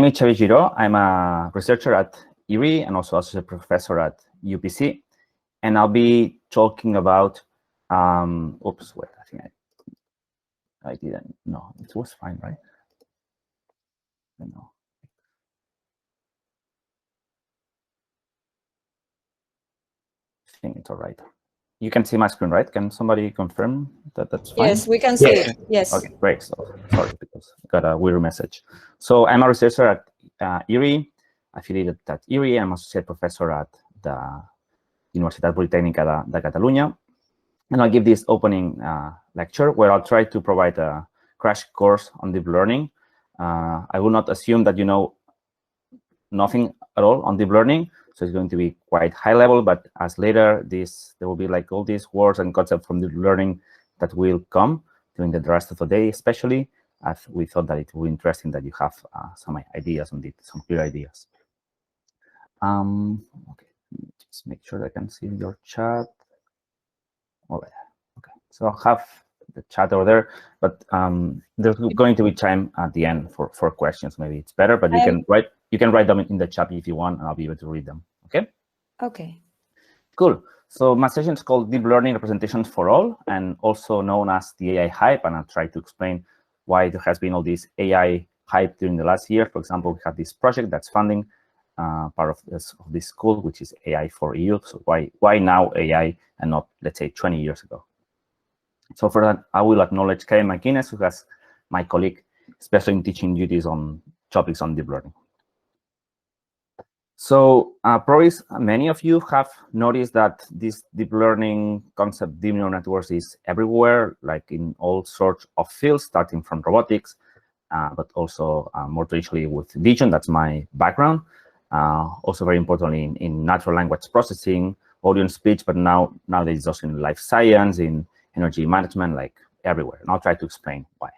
name is Xavier Giró. I'm a researcher at IRI and also associate professor at UPC. And I'll be talking about, oops, wait, I think I didn't, no, it was fine, right? No. I think it's all right. You can see my screen, right? Can somebody confirm that that's fine? Yes, we can see it. Yes. Okay, great. So sorry, because I got a weird message. So I'm a researcher at IRI, affiliated at IRI. I'm associate professor at the Universitat Politècnica de Catalunya. And I'll give this opening lecture where I'll try to provide a crash course on deep learning. I will not assume that you know nothing at all on deep learning. So it's going to be quite high level, but as later there will be like all these words and concepts from deep learning that will come during the rest of the day, especially as we thought that it would be interesting that you have some ideas on it, some clear ideas. Okay, just make sure I can see your chat. All right. Okay, so I'll have the chat over there, but there's going to be time at the end for questions. Maybe it's better, but you can write them in the chat if you want, and I'll be able to read them. Okay. Okay. Cool. So my session is called Deep Learning Representations for All, and also known as the AI hype. And I'll try to explain why there has been all this AI hype during the last year. For example, we have this project that's funding part of this school, which is AI for Youth. So why now AI and not, let's say, 20 years ago? So for that, I will acknowledge Karen McGuinness, who has my colleague, especially in teaching duties on topics on deep learning. So probably many of you have noticed that this deep learning concept, deep neural networks, is everywhere, like in all sorts of fields, starting from robotics, but also more traditionally with vision. That's my background. Also very importantly in natural language processing, audio and speech, but nowadays also in life science, in energy management, like everywhere. And I'll try to explain why.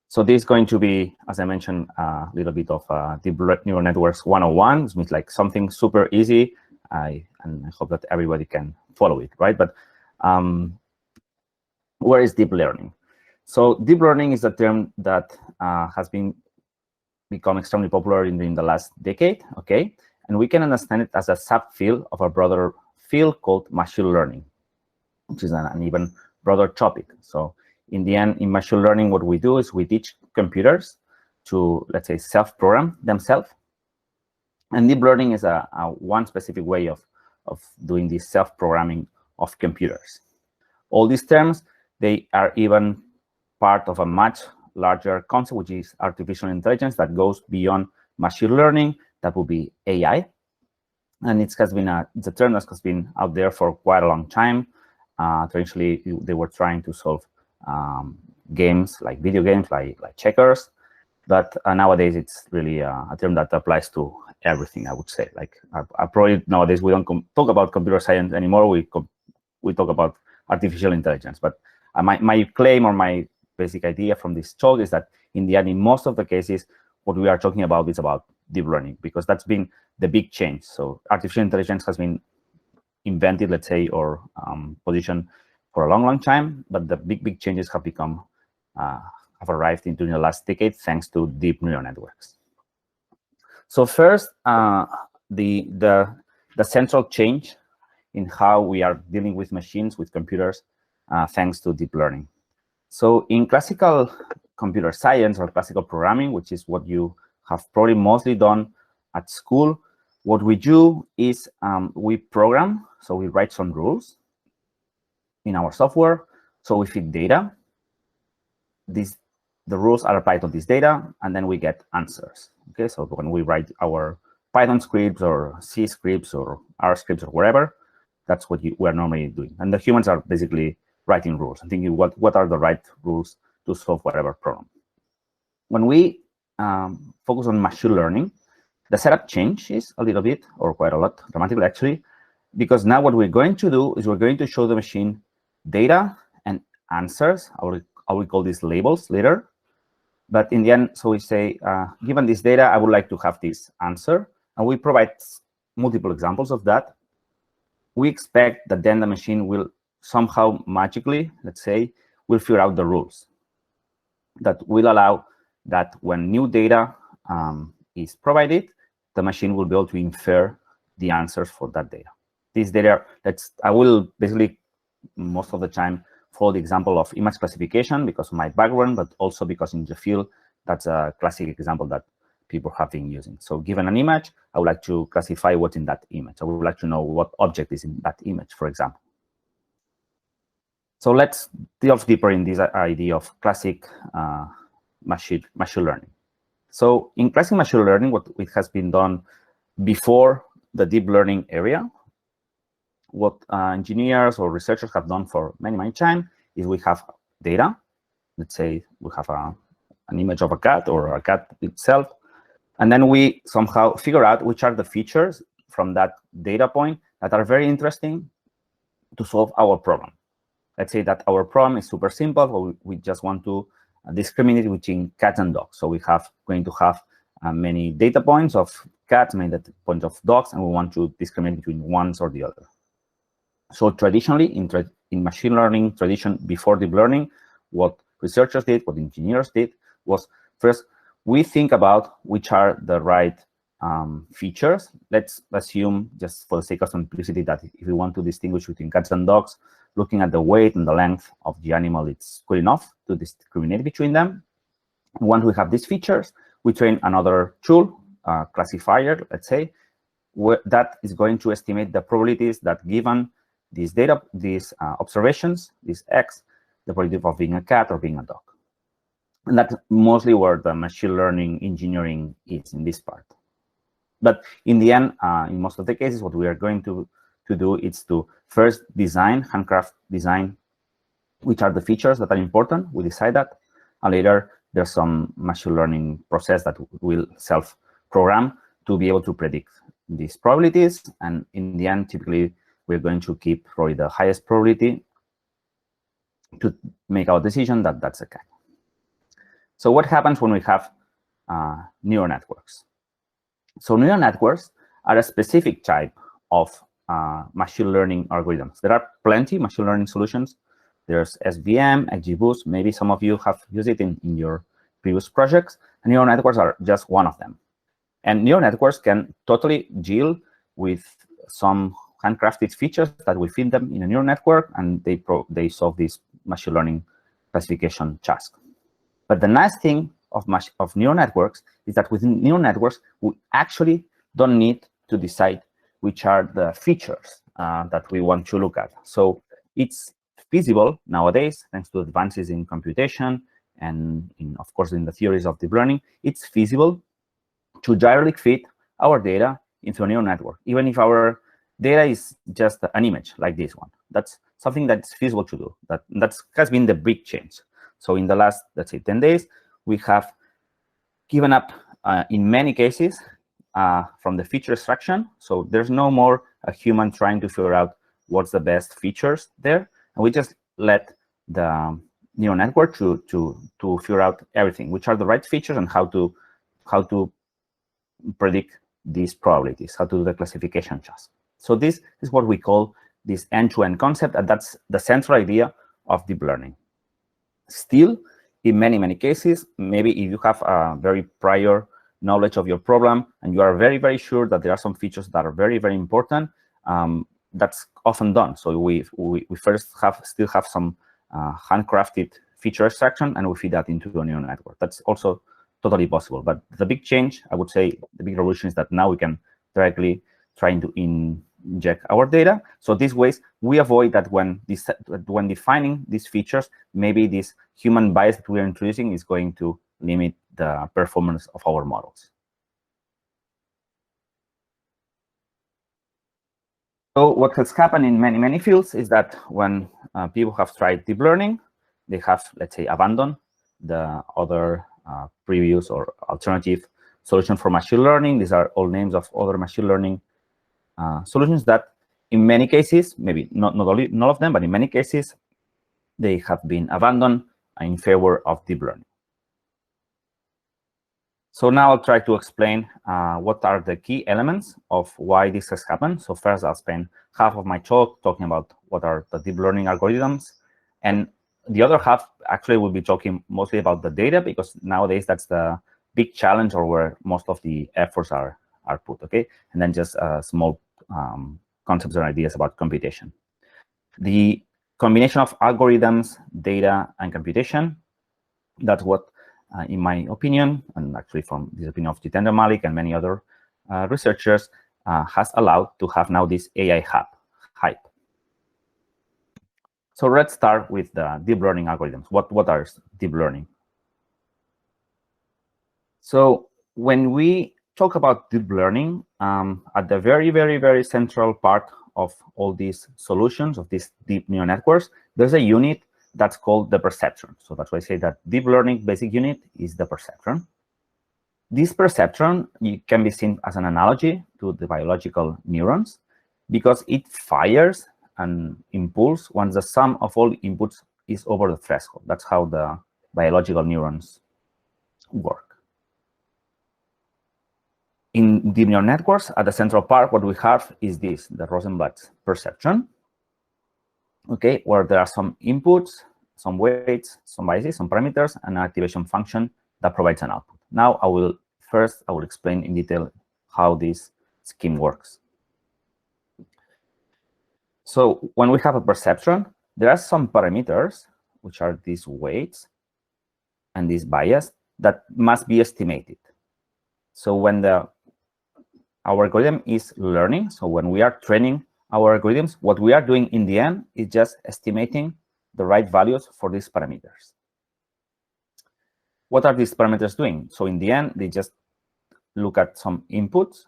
So this is going to be, as I mentioned, a little bit of deep neural networks 101. This means like something super easy. And I hope that everybody can follow it, right? But where is deep learning? So deep learning is a term that has become extremely popular in the last decade, okay? And we can understand it as a subfield of a broader field called machine learning, which is an even broader topic. So in the end, in machine learning, what we do is we teach computers to, let's say, self-program themselves. And deep learning is a one specific way of doing this self-programming of computers. All these terms, they are even part of a much larger concept, which is artificial intelligence, that goes beyond machine learning. That would be AI. And it's a term that has been out there for quite a long time. Traditionally, they were trying to solve games, like video games, like checkers. But nowadays, it's really a term that applies to everything, I would say. Like probably nowadays, we don't talk about computer science anymore. We talk about artificial intelligence. But my claim or my basic idea from this talk is that in the end, in most of the cases, what we are talking about is about deep learning, because that's been the big change. So artificial intelligence has been invented, let's say, or positioned for a long, long time, but the big changes have arrived during the last decade thanks to deep neural networks. So first, the central change in how we are dealing with machines, with computers, thanks to deep learning. So in classical computer science or classical programming, which is what you have probably mostly done at school, what we do is we program, so we write some rules in our software. So we feed data. The rules are applied to this data, and then we get answers. Okay, so when we write our Python scripts or C scripts or R scripts or whatever, that's what we're normally doing. And the humans are basically writing rules and thinking what are the right rules to solve whatever problem. When we focus on machine learning, the setup changes a little bit, or quite a lot, dramatically actually, because now what we're going to do is we're going to show the machine data and answers. I will call these labels later. But in the end, so we say, given this data, I would like to have this answer. And we provide multiple examples of that. We expect that then the machine will somehow magically, let's say, will figure out the rules that will allow that when new data is provided, the machine will be able to infer the answers for that data. This data, I will basically most of the time follow the example of image classification because of my background, but also because in the field, that's a classic example that people have been using. So given an image, I would like to classify what's in that image. I would like to know what object is in that image, for example. So let's delve deeper in this idea of classic machine learning. So in classic machine learning, what it has been done before the deep learning area, what engineers or researchers have done for many time is we have data. Let's say we have an image of a cat or a cat itself, and then we somehow figure out which are the features from that data point that are very interesting to solve our problem. Let's say that our problem is super simple. We just want to discriminate between cats and dogs. So we have going to have many data points of cats, many data points of dogs, and we want to discriminate between one or the other. So traditionally, in machine learning tradition before deep learning, what researchers did, what engineers did, was first we think about which are the right features. Let's assume, just for the sake of simplicity, that if we want to distinguish between cats and dogs, looking at the weight and the length of the animal, it's good enough to discriminate between them. Once we have these features, we train another tool, classifier, let's say, that is going to estimate the probabilities that given these data, these observations, this X, the probability of being a cat or being a dog. And that's mostly where the machine learning engineering is in this part. But in the end, in most of the cases, what we are going to do is to first handcraft design, which are the features that are important. We decide that. And later, there's some machine learning process that will self-program to be able to predict these probabilities. And in the end, typically, we're going to keep probably the highest probability to make our decision that that's a cat. So what happens when we have neural networks? So neural networks are a specific type of machine learning algorithms. There are plenty machine learning solutions. There's SVM, XGBoost. Maybe some of you have used it in your previous projects. And neural networks are just one of them. And neural networks can totally deal with some handcrafted features that we feed them in a neural network, and they solve this machine learning classification task. But the nice thing of neural networks is that within neural networks, we actually don't need to decide which are the features that we want to look at. So it's feasible nowadays, thanks to advances in computation and, of course, in the theories of deep learning, it's feasible to directly feed our data into a neural network, even if our data is just an image like this one. That's something that's feasible to do. That has been the big change. So in the last, let's say, 10 days, we have given up, in many cases, from the feature extraction. So there's no more a human trying to figure out what's the best features there. And we just let the neural network to figure out everything, which are the right features and how to predict these probabilities, how to do the classification task. So this is what we call this end-to-end concept, and that's the central idea of deep learning. Still, in many cases, maybe if you have a very prior knowledge of your problem and you are very sure that there are some features that are very important, that's often done. So we first still have some handcrafted feature extraction, and we feed that into a neural network. That's also totally possible. But the big change, I would say, the big revolution is that now we can directly try to inject our data. So these ways, we avoid that when defining these features, maybe this human bias that we are introducing is going to limit the performance of our models. So what has happened in many fields is that when people have tried deep learning, they have, let's say, abandoned the other previous or alternative solution for machine learning. These are all names of other machine learning solutions that, in many cases, maybe not all of them, but in many cases, they have been abandoned in favor of deep learning. So now I'll try to explain what are the key elements of why this has happened. So first, I'll spend half of my talk talking about what are the deep learning algorithms. And the other half actually will be talking mostly about the data, because nowadays that's the big challenge or where most of the efforts are put, okay? And then just small concepts and ideas about computation. The combination of algorithms, data, and computation, that's what, in my opinion, and actually from the opinion of Jitendra Malik and many other researchers, has allowed to have now this AI hype. So let's start with the deep learning algorithms. What are deep learning? So when we talk about deep learning, at the very, very, very central part of all these solutions, of these deep neural networks, there's a unit that's called the perceptron. So that's why I say that deep learning basic unit is the perceptron. This perceptron can be seen as an analogy to the biological neurons because it fires an impulse once the sum of all inputs is over the threshold. That's how the biological neurons work. In deep neural networks, at the central part, what we have is this, the Rosenblatt's perceptron, okay, where there are some inputs, some weights, some biases, some parameters, and an activation function that provides an output. Now, I will explain in detail how this scheme works. So when we have a perceptron, there are some parameters, which are these weights and this bias, that must be estimated. So when our algorithm is learning, so when we are training our algorithms, what we are doing in the end is just estimating the right values for these parameters. What are these parameters doing? So in the end, they just look at some inputs.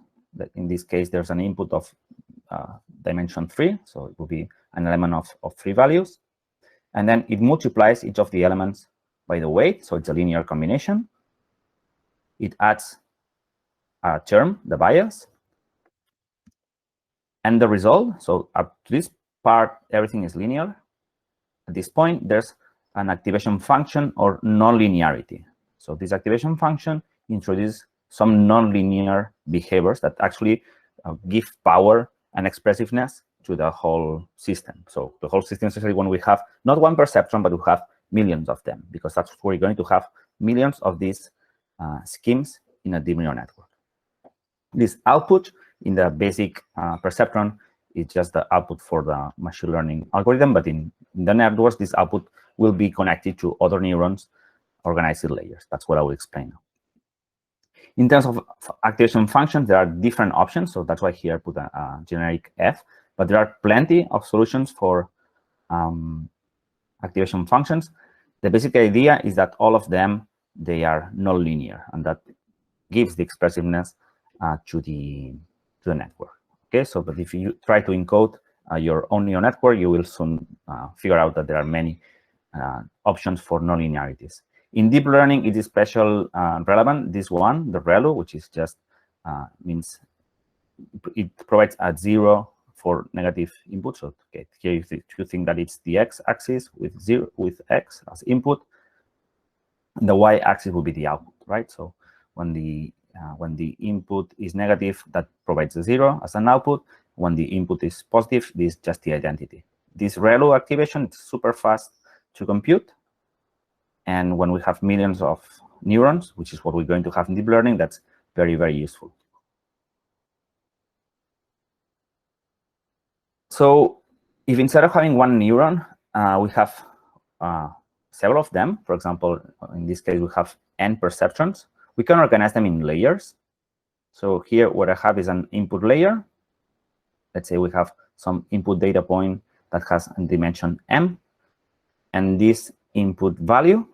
In this case, there's an input of dimension 3, so it will be an element of 3 values. And then it multiplies each of the elements by the weight, so it's a linear combination. It adds a term, the bias, and the result. So up to this part, everything is linear. At this point, there's an activation function or nonlinearity. So this activation function introduces some nonlinear behaviors that actually give power and expressiveness to the whole system. So the whole system, especially when we have not one perceptron, but we have millions of them, because that's where we're going to have millions of these schemes in a deep neural network. This output in the basic perceptron is just the output for the machine learning algorithm, but in the networks, this output will be connected to other neurons organized in layers. That's what I will explain now. In terms of activation functions, there are different options. So that's why here I put a generic F, but there are plenty of solutions for activation functions. The basic idea is that all of them, they are nonlinear, and that gives the expressiveness to the network. Okay, so but if you try to encode your own neural network, you will soon figure out that there are many options for nonlinearities. In deep learning, it is special relevant, this one, the ReLU, which is just means it provides a 0 for negative input. So okay, here you think that it's the x-axis with x as input, and the y-axis will be the output, right? So when the input is negative, that provides a 0 as an output. When the input is positive, this is just the identity. This ReLU activation is super fast to compute. And when we have millions of neurons, which is what we're going to have in deep learning, that's very, very useful. So if instead of having one neuron, we have several of them, for example, in this case, we have N perceptrons, we can organize them in layers. So here, what I have is an input layer. Let's say we have some input data point that has a dimension M. And this input value,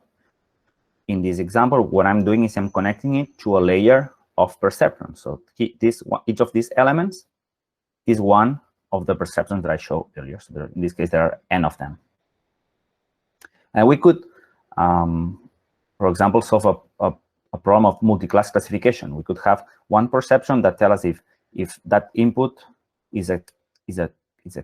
in this example, what I'm doing is I'm connecting it to a layer of perceptrons. So each of these elements is one of the perceptrons that I showed earlier. So in this case, there are N of them. And we could, for example, solve a problem of multi-class classification. We could have one perceptron that tells us if that input is a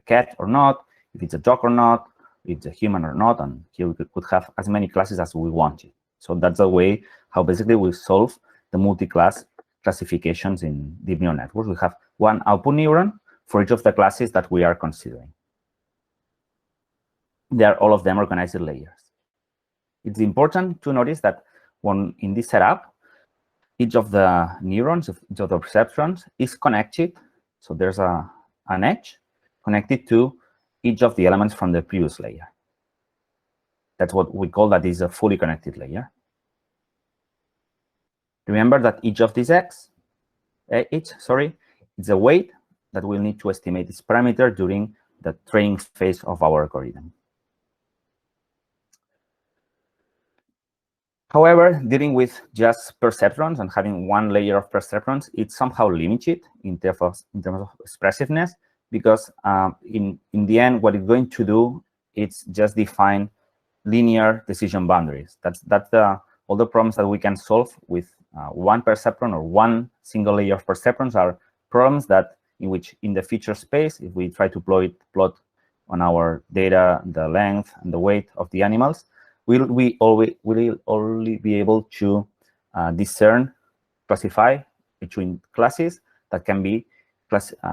cat or not, if it's a dog or not, if it's a human or not, and here we could have as many classes as we wanted. So that's the way how basically we solve the multi-class classifications in deep neural networks. We have one output neuron for each of the classes that we are considering. They are all of them organized in layers. It's important to notice that when in this setup, each of the neurons, each of the perceptrons is connected. So there's an edge connected to each of the elements from the previous layer. That's what we call that is a fully connected layer. Remember that each of these it's a weight that we'll need to estimate its parameter during the training phase of our algorithm. However, dealing with just perceptrons and having one layer of perceptrons, it's somehow limited in terms of expressiveness, because in the end, what it's going to do, it's just define linear decision boundaries. That's all the problems that we can solve with one perceptron or one single layer of perceptrons are problems that in which in the feature space, if we try to plot on our data the length and the weight of the animals, we'll only be able to discern, classify between classes that can be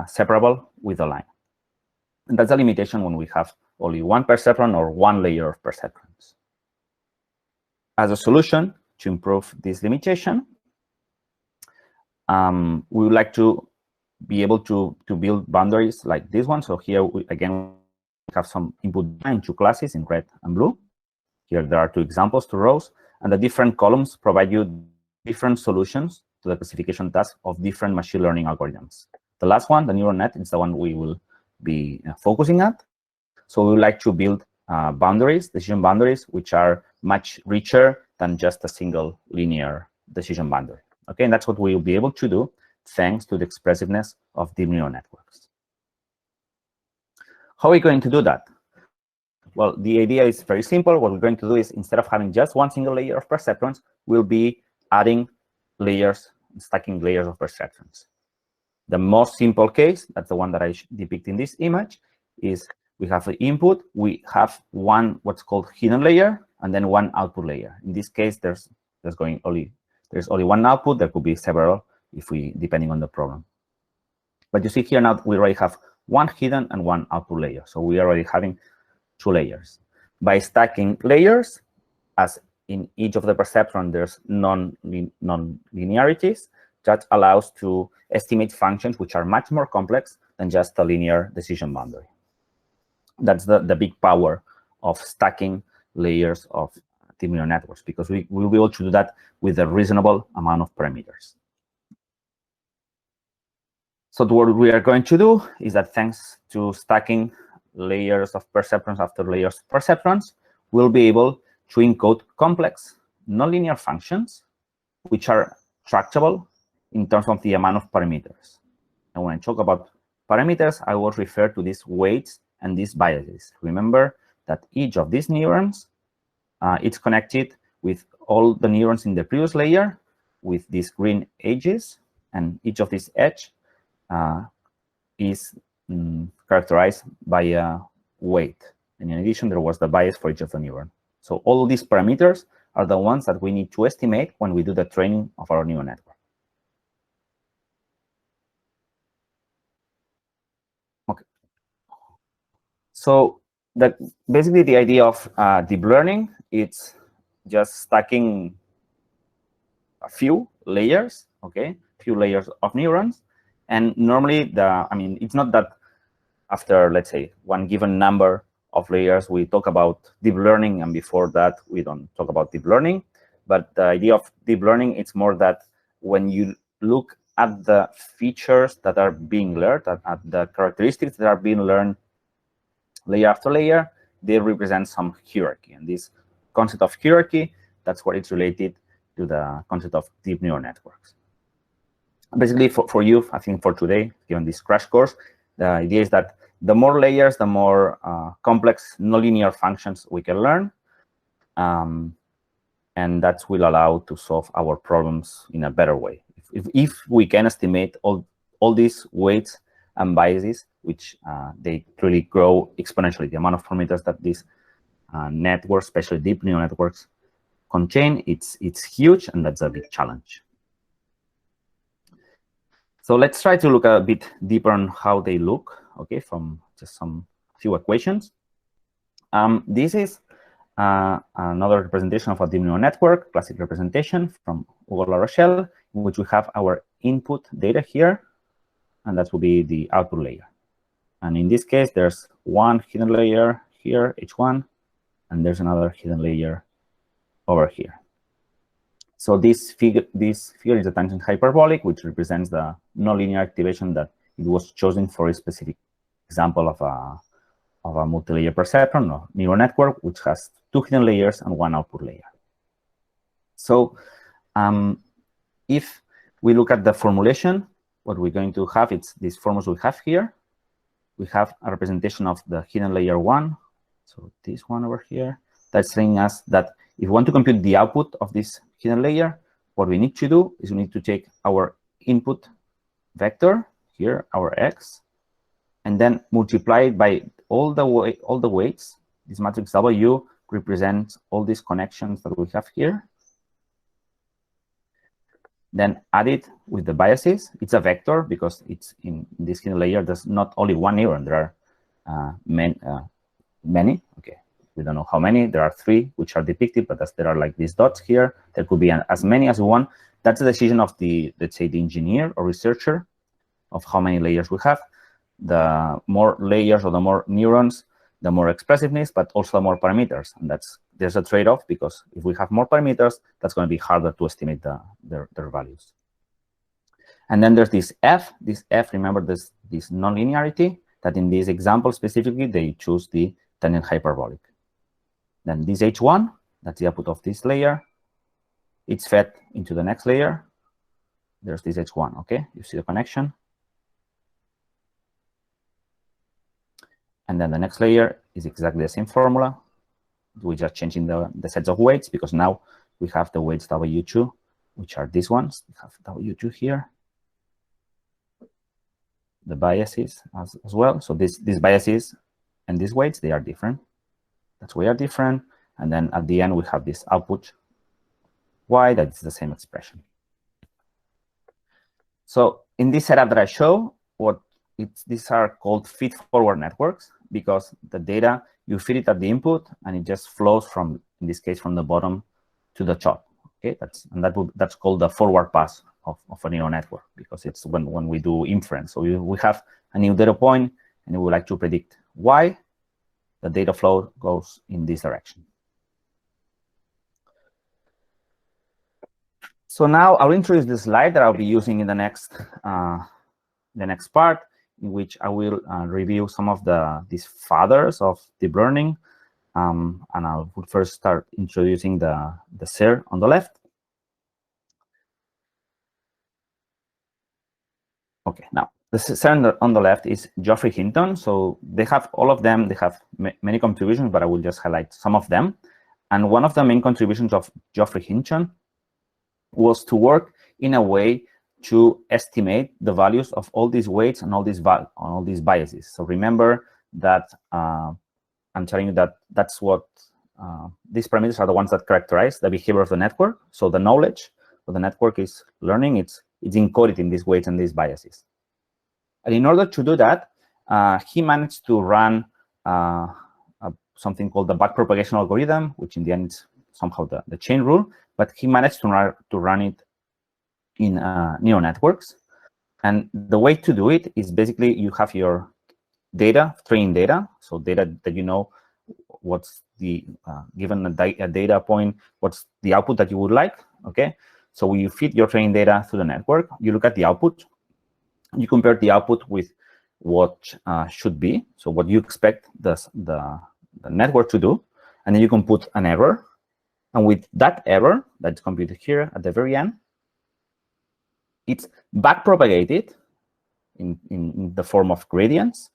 separable with a line. And that's a limitation when we have only one perceptron or one layer of perceptrons. As a solution to improve this limitation, we would like to be able to build boundaries like this one. So here, again, we have some input into classes in red and blue. Here there are two examples, two rows, and the different columns provide you different solutions to the classification task of different machine learning algorithms. The last one, the neural net, is the one we will be focusing at. So we would like to build boundaries, decision boundaries, which are much richer than just a single linear decision boundary. Okay, and that's what we will be able to do thanks to the expressiveness of deep neural networks. How are we going to do that? Well, the idea is very simple. What we're going to do is, instead of having just one single layer of perceptrons, we'll be adding layers, stacking layers of perceptrons. The most simple case, that's the one that I depict in this image, is we have the input, we have one what's called hidden layer, and then one output layer. In this case, there's only one output. There could be several depending on the problem. But you see here now we already have one hidden and one output layer. So we are already having two layers. By stacking layers, as in each of the perceptron, there's non-linearities, that allows to estimate functions which are much more complex than just a linear decision boundary. That's the big power of stacking layers of deep neural networks, because we will be able to do that with a reasonable amount of parameters. So what we are going to do is that thanks to stacking layers of perceptrons after layers of perceptrons, we'll be able to encode complex nonlinear functions which are tractable in terms of the amount of parameters. And when I talk about parameters, I will refer to these weights and these biases. Remember that each of these neurons it's connected with all the neurons in the previous layer with these green edges, and each of these edge is characterized by a weight. And in addition, there was the bias for each of the neurons. So all these parameters are the ones that we need to estimate when we do the training of our neural network. Okay. So basically the idea of deep learning, it's just stacking a few layers, okay, few layers of neurons. And normally, it's not that after, let's say, one given number of layers, we talk about deep learning, and before that, we don't talk about deep learning. But the idea of deep learning, it's more that when you look at the features that are being learned, at the characteristics that are being learned layer after layer, they represent some hierarchy. And this concept of hierarchy, that's what it's related to the concept of deep neural networks. Basically, for you, I think for today, given this crash course, the idea is that the more layers, the more complex nonlinear functions we can learn. And that will allow to solve our problems in a better way. If we can estimate all these weights and biases, which they really grow exponentially, the amount of parameters that these networks, especially deep neural networks, contain, it's huge, and that's a big challenge. So let's try to look a bit deeper on how they look, okay, from just some few equations. This is another representation of a deep neural network, classic representation from Hugo La Rochelle. in which we have our input data here, and that will be the output layer. And in this case, there's one hidden layer here, H1, and there's another hidden layer over here. So this figure is a tangent hyperbolic, which represents the nonlinear activation that it was chosen for a specific example of a multi-layer perceptron or neural network, which has 2 hidden layers and 1 output layer. So if we look at the formulation, what we're going to have, it's these formulas we have here. We have a representation of the hidden layer 1. So this one over here, that's telling us that if we want to compute the output of this hidden layer, what we need to do is we need to take our input vector here, our x, and then multiply it by all the weights. This matrix W represents all these connections that we have here. Then add it with the biases. It's a vector because it's in this hidden layer. There's not only one neuron. There are many. Okay, we don't know how many. There are 3 which are depicted, but as there are like these dots here, there could be as many as you want. That's the decision of the, let's say, the engineer or researcher of how many layers we have. The more layers or the more neurons, the more expressiveness, but also more parameters. And there's a trade-off, because if we have more parameters, that's going to be harder to estimate their values. And then there's this F. This F, remember this nonlinearity, that in this example specifically, they choose the tangent hyperbolic. Then this H1, that's the output of this layer. It's fed into the next layer. There's this H1, okay? You see the connection. And then the next layer is exactly the same formula. We're just changing the sets of weights, because now we have the weights W2, which are these ones. We have W2 here. The biases as well. So these biases and these weights, they are different. That's why they are different. And then at the end, we have this output Y, that is the same expression. So in this setup that I show, these are called feed-forward networks, because the data, you feed it at the input, and it just flows from, in this case, from the bottom to the top. Okay, that's called the forward pass of a neural network, because it's when we do inference. So we have a new data point, and we would like to predict why the data flow goes in this direction. So now I'll introduce the slide that I'll be using in the next part, in which I will review some of these fathers of deep learning. And I will first start introducing the SER on the left. Okay, now the SER on the left is Geoffrey Hinton. So they have, all of them, they have many contributions, but I will just highlight some of them. And one of the main contributions of Geoffrey Hinton was to work in a way to estimate the values of all these weights and all these biases. So remember that I'm telling you that that's what these parameters are, the ones that characterize the behavior of the network. So the knowledge of the network is learning, it's encoded in these weights and these biases. And in order to do that, he managed to run something called the backpropagation algorithm, which in the end is somehow the chain rule, but he managed to run it in neural networks. And the way to do it is basically you have your data, training data, so data that you know what's the, given a data point, what's the output that you would like, okay? So you feed your training data through the network, you look at the output, you compare the output with what should be, so what you expect the network to do, and then you can put an error. And with that error that's computed here at the very end, it's backpropagated in the form of gradients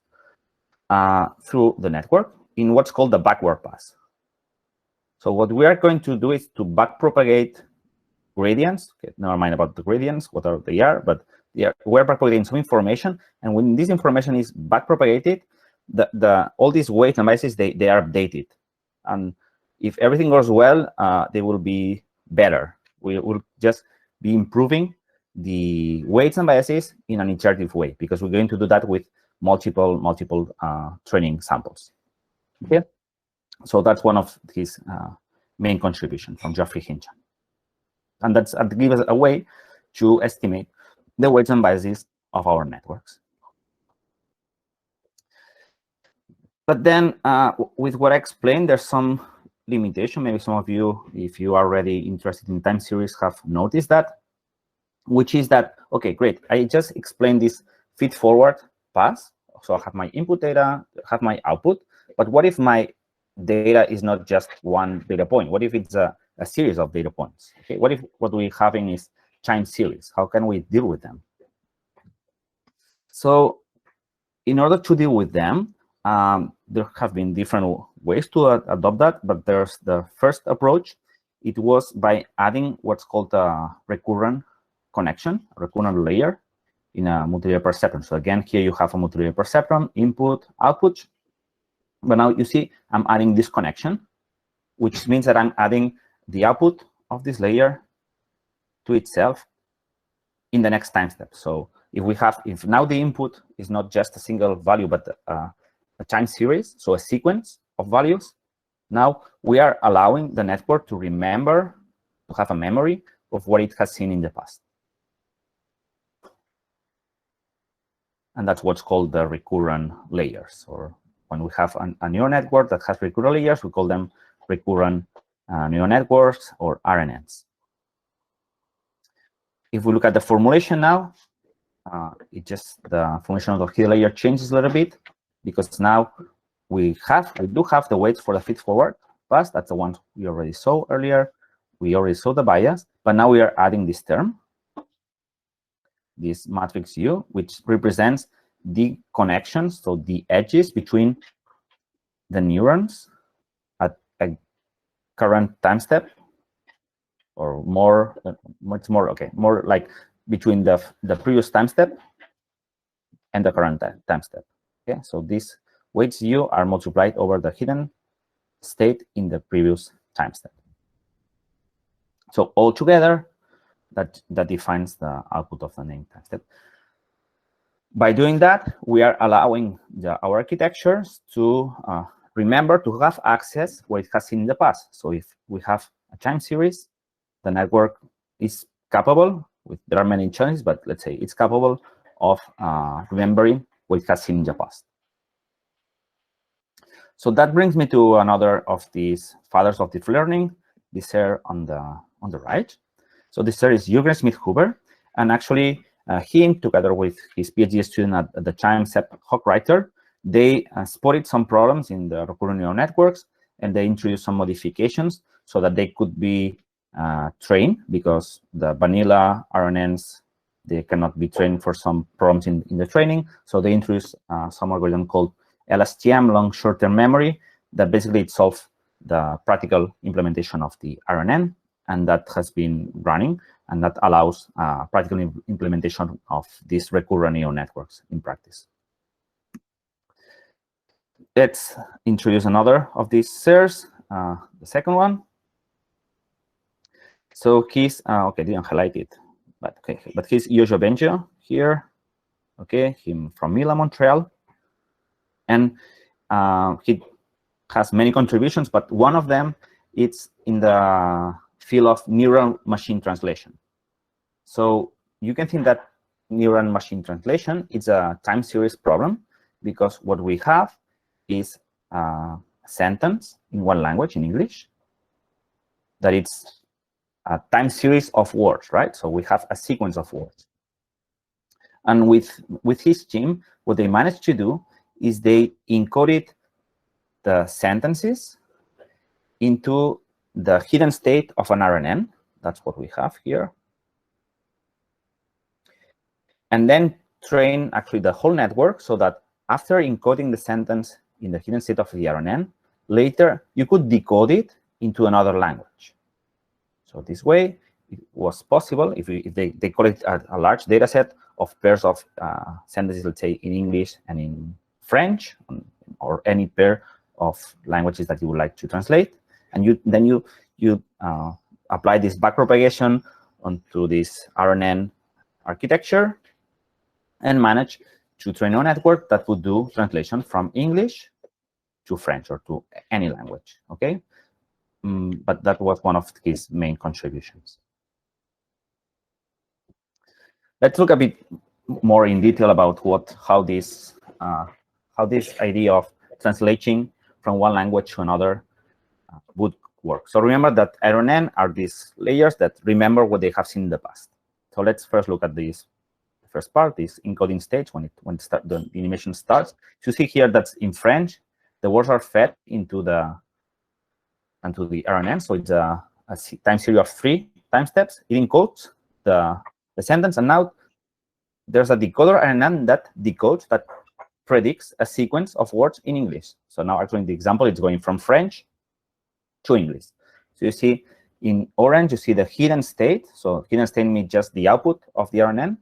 through the network in what's called the backward pass. So what we are going to do is to backpropagate gradients. Okay, never mind about the gradients, what they are, but we're backpropagating some information. And when this information is backpropagated, all these weights and biases, they are updated. And if everything goes well, they will be better. We will just be improving the weights and biases in an iterative way, because we're going to do that with multiple training samples. Okay, so that's one of his main contributions from Geoffrey Hinton, and that gives us a way to estimate the weights and biases of our networks. But then with what I explained, there's some limitation. Maybe some of you, if you are already interested in time series, have noticed that, which is that, okay, great. I just explained this feed-forward pass. So I have my input data, have my output. But what if my data is not just one data point? What if it's a series of data points? Okay, what if what we're having is time series? How can we deal with them? So in order to deal with them, there have been different ways to adopt that, but there's the first approach. It was by adding what's called a recurrent connection, a recurrent layer in a multilayer perceptron. So again, here you have a multilayer perceptron, input, output. But now you see I'm adding this connection, which means that I'm adding the output of this layer to itself in the next time step. So if now the input is not just a single value, but a time series, so a sequence of values, now we are allowing the network to remember, to have a memory of what it has seen in the past. And that's what's called the recurrent layers. Or when we have a neural network that has recurrent layers, we call them recurrent neural networks or RNNs. If we look at the formulation now, the formulation of the hidden layer changes a little bit, because now we do have the weights for the feed-forward pass. That's the one we already saw earlier. We already saw the bias, but now we are adding this term, this matrix U, which represents the connections, so the edges between the neurons at a current time step, or more like between the previous time step and the current time step. Okay, so these weights U are multiplied over the hidden state in the previous time step. So altogether, that defines the output of the named time step. By doing that, we are allowing our architectures to remember to have access what it has seen in the past. So if we have a time series, the network is capable, there are many challenges, but let's say it's capable of remembering what it has seen in the past. So that brings me to another of these fathers of deep learning, this here on the right. So this here is Jürgen Schmidt-Huber, and actually he, together with his PhD student at the time, Sepp Hochreiter, they spotted some problems in the recurrent neural networks, and they introduced some modifications so that they could be trained, because the vanilla RNNs, they cannot be trained for some problems in the training. So they introduced some algorithm called LSTM, long short-term memory, that basically it solves the practical implementation of the RNN, and that has been running, and that allows practical implementation of these recurrent neural networks in practice. Let's introduce another of these sirs, the second one. So he's, okay, didn't highlight it, but okay, but he's Yojo Benjo here, okay, him from Milan, Montreal. And he has many contributions, but one of them, it's in the field of neural machine translation. So you can think that neural machine translation is a time series problem, because what we have is a sentence in one language, in English, that it's a time series of words, right? So we have a sequence of words. And with his team, what they managed to do is they encoded the sentences into the hidden state of an RNN. That's what we have here. And then train actually the whole network, so that after encoding the sentence in the hidden state of the RNN, later you could decode it into another language. So this way, it was possible if they call it a large data set of pairs of sentences, let's say in English and in French, or any pair of languages that you would like to translate, and then you apply this backpropagation onto this RNN architecture, and manage to train a network that would do translation from English to French or to any language. Okay, but that was one of his main contributions. let's look a bit more in detail about how this idea of translating from one language to another would work. So remember that R and N are these layers that remember what they have seen in the past. So let's first look at this first part, this encoding stage, when the animation starts. You see here that's in French, the words are fed into the RNN. So it's a time series of 3 time steps. It encodes the sentence, and now there's a decoder RNN that decodes, that predicts a sequence of words in English. So now actually in the example, it's going from French to English. So you see in orange, you see the hidden state. So hidden state means just the output of the RNN.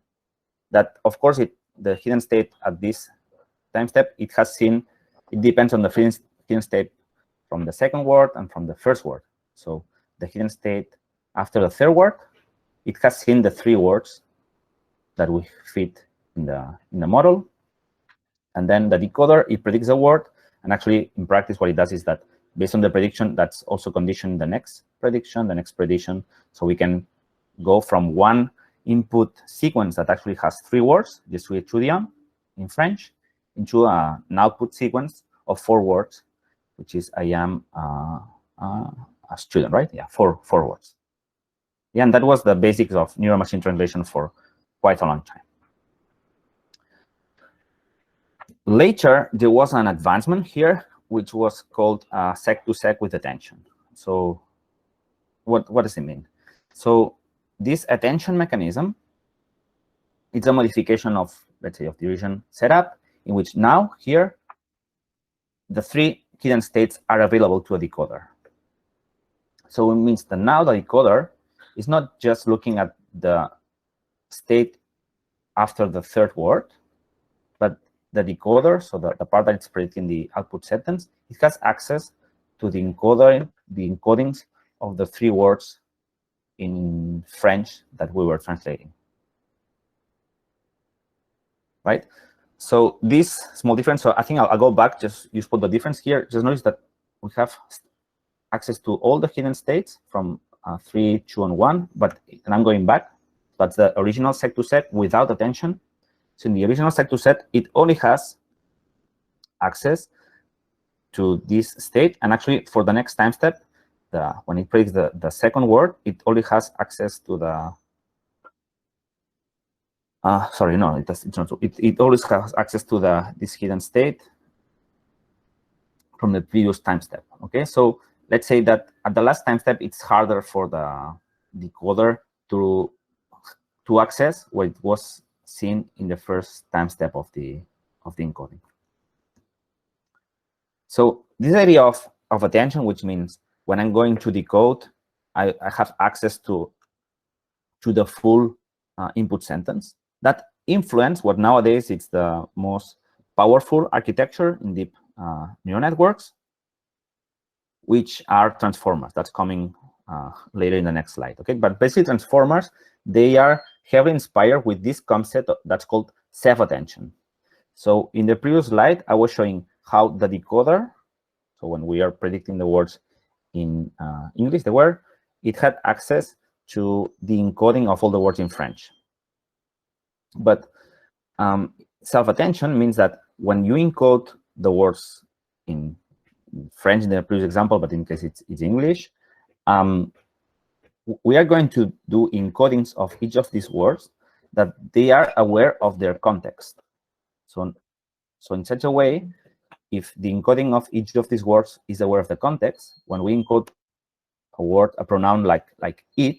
That, of course, the hidden state at this time step, it depends on the hidden state from the second word and from the first word. So the hidden state after the third word, it has seen the 3 words that we fit in the model. And then the decoder, it predicts a word. And actually, in practice, what it does is that based on the prediction, that's also conditioned the next prediction. So we can go from one input sequence that actually has 3 words, je suis étudiant in French, into an output sequence of 4 words, which is I am a student, right? Yeah, 4 words. Yeah, and that was the basics of neural machine translation for quite a long time. Later, there was an advancement here, which was called sec-to-sec with attention. So what does it mean? So this attention mechanism, it's a modification of, let's say, of the original setup, in which now here, the 3 hidden states are available to a decoder. So it means that now the decoder is not just looking at the state after the third word, but the decoder, so the part that it's predicting the output sentence, it has access to the encodings of the 3 words in French that we were translating. Right? So this small difference, so I think I'll go back, just you put the difference here. Just notice that we have access to all the hidden states from 3, 2, and 1, and I'm going back. That's the original sec-to-sec without attention. So in the original sec-to-sec, it only has access to this state. And actually, for the next time step, when it predicts the second word, it only has access to the... sorry, no, it's not true. It always has access to this hidden state from the previous time step. Okay, so let's say that at the last time step, it's harder for the decoder to access what it was seen in the first time step of the encoding. So this idea of attention, which means when I'm going to decode, I have access to the full input sentence. That influence what nowadays it's the most powerful architecture in deep neural networks, which are transformers. That's coming later in the next slide. Okay, but basically transformers, they are heavily inspired with this concept that's called self-attention. So in the previous slide, I was showing how the decoder, so when we are predicting the words in English, the word, it had access to the encoding of all the words in French. But self-attention means that when you encode the words in French in the previous example, but in case it's English, we are going to do encodings of each of these words that they are aware of their context. So in such a way, if the encoding of each of these words is aware of the context, when we encode a word, a pronoun like it,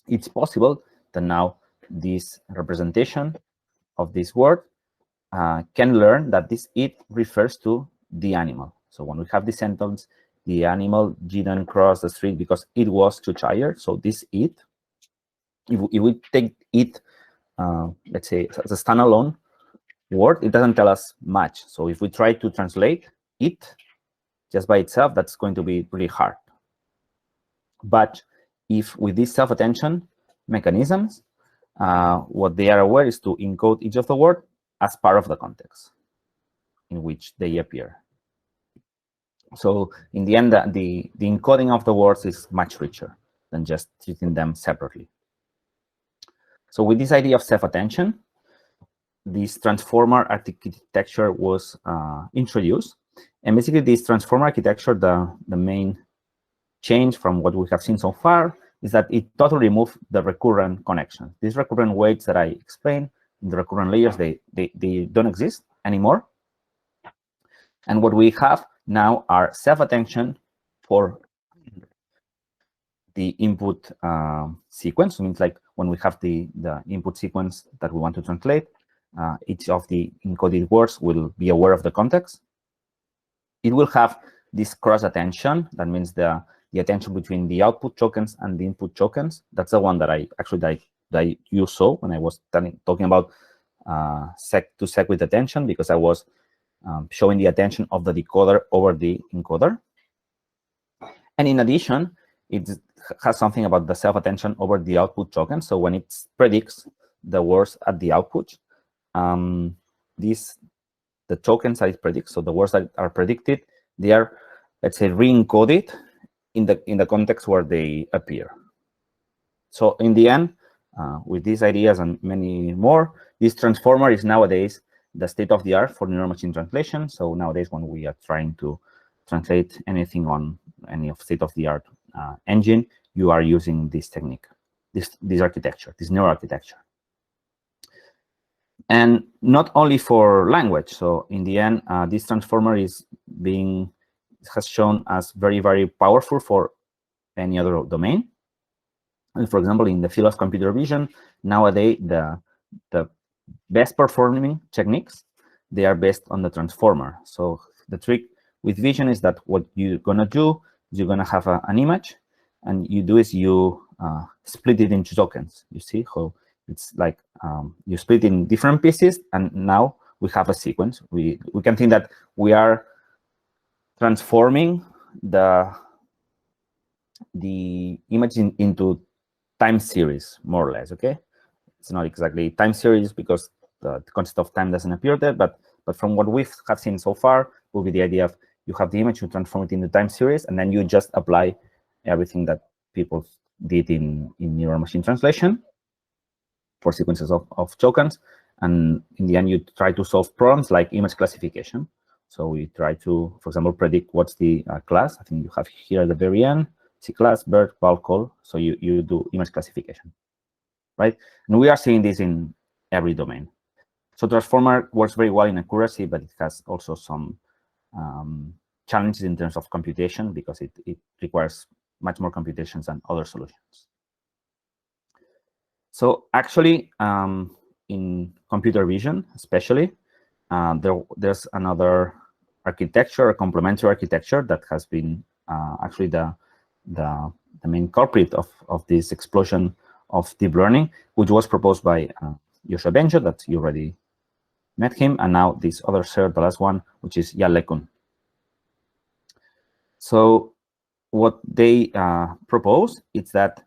it's possible that now this representation of this word can learn that this it refers to the animal. So when we have this sentence, the animal didn't cross the street because it was too tired. So this it, if we take it, let's say, as a standalone word, it doesn't tell us much. So if we try to translate it just by itself, that's going to be really hard. But if with these self-attention mechanisms, what they are aware is to encode each of the words as part of the context in which they appear. So in the end, the encoding of the words is much richer than just treating them separately. So with this idea of self-attention, this transformer architecture was introduced. And basically this transformer architecture, the main change from what we have seen so far is that it totally removed the recurrent connections. These recurrent weights that I explained in the recurrent layers, they don't exist anymore. And what we have now are self-attention for the input sequence. So it means like when we have the input sequence that we want to translate, each of the encoded words will be aware of the context. It will have this cross attention. That means the attention between the output tokens and the input tokens. That's the one that you saw when I was talking about sec to sec with attention, because I was showing the attention of the decoder over the encoder. And in addition, it has something about the self-attention over the output token. So when it predicts the words at the output, the tokens that it predicts, so the words that are predicted, they are, let's say, re-encoded in the context where they appear. So in the end, with these ideas and many more, this transformer is nowadays the state of the art for neural machine translation. So nowadays, when we are trying to translate anything on any of state of the art engine, you are using this technique, this architecture, this neural architecture. And not only for language. So in the end, this transformer has shown as very, very powerful for any other domain. And for example, in the field of computer vision, nowadays the best performing techniques, they are based on the transformer. So the trick with vision is that what you're gonna do is you're gonna have an image, and you do is you split it into tokens. You see how it's like you split in different pieces, and now we have a sequence. We can think that we are transforming the image into time series, more or less. Okay, it's not exactly time series because the concept of time doesn't appear there, but from what we have seen so far, will be the idea of you have the image, you transform it into time series, and then you just apply everything that people did in neural machine translation for sequences of tokens. And in the end, you try to solve problems like image classification. So we try to, for example, predict what's the class. I think you have here at the very end, C class, bird, val, call. So you do image classification, right? And we are seeing this in every domain. So transformer works very well in accuracy, but it has also some challenges in terms of computation because it requires much more computations than other solutions. So actually, in computer vision, especially, there's another architecture, a complementary architecture that has been actually the main culprit of this explosion of deep learning, which was proposed by Joshua Benjo, that you already met him, and now this other sir, the last one, which is Jan LeCun. So what they propose is that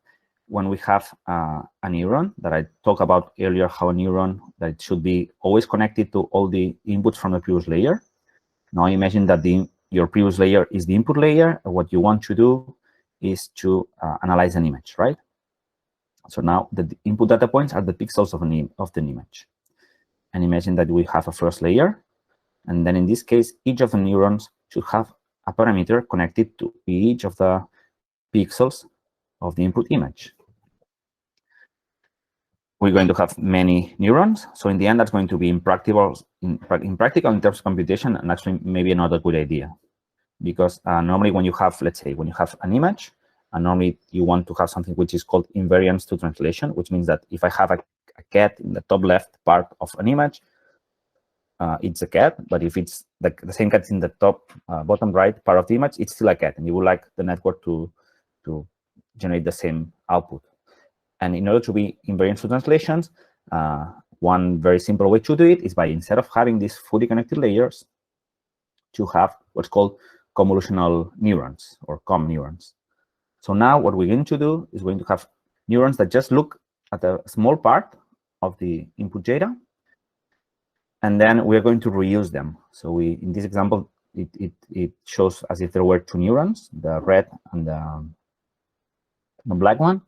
when we have a neuron that I talked about earlier, how a neuron that it should be always connected to all the inputs from the previous layer. Now imagine that your previous layer is the input layer, and what you want to do is to analyze an image, right? So now the input data points are the pixels of the image. And imagine that we have a first layer, and then in this case, each of the neurons should have a parameter connected to each of the pixels of the input image. We're going to have many neurons, so in the end, that's going to be impractical in terms of computation, and actually maybe not a good idea, because normally when you have, let's say, when you have an image, and normally you want to have something which is called invariance to translation, which means that if I have a cat in the top left part of an image, it's a cat, but if it's the same cat in the top bottom right part of the image, it's still a cat, and you would like the network to generate the same output. And in order to be invariant to translations, one very simple way to do it is by, instead of having these fully connected layers, to have what's called convolutional neurons or COM neurons. So now what we're going to do is going to have neurons that just look at a small part of the input data, and then we're going to reuse them. So in this example, it shows as if there were two neurons, the red and the black one.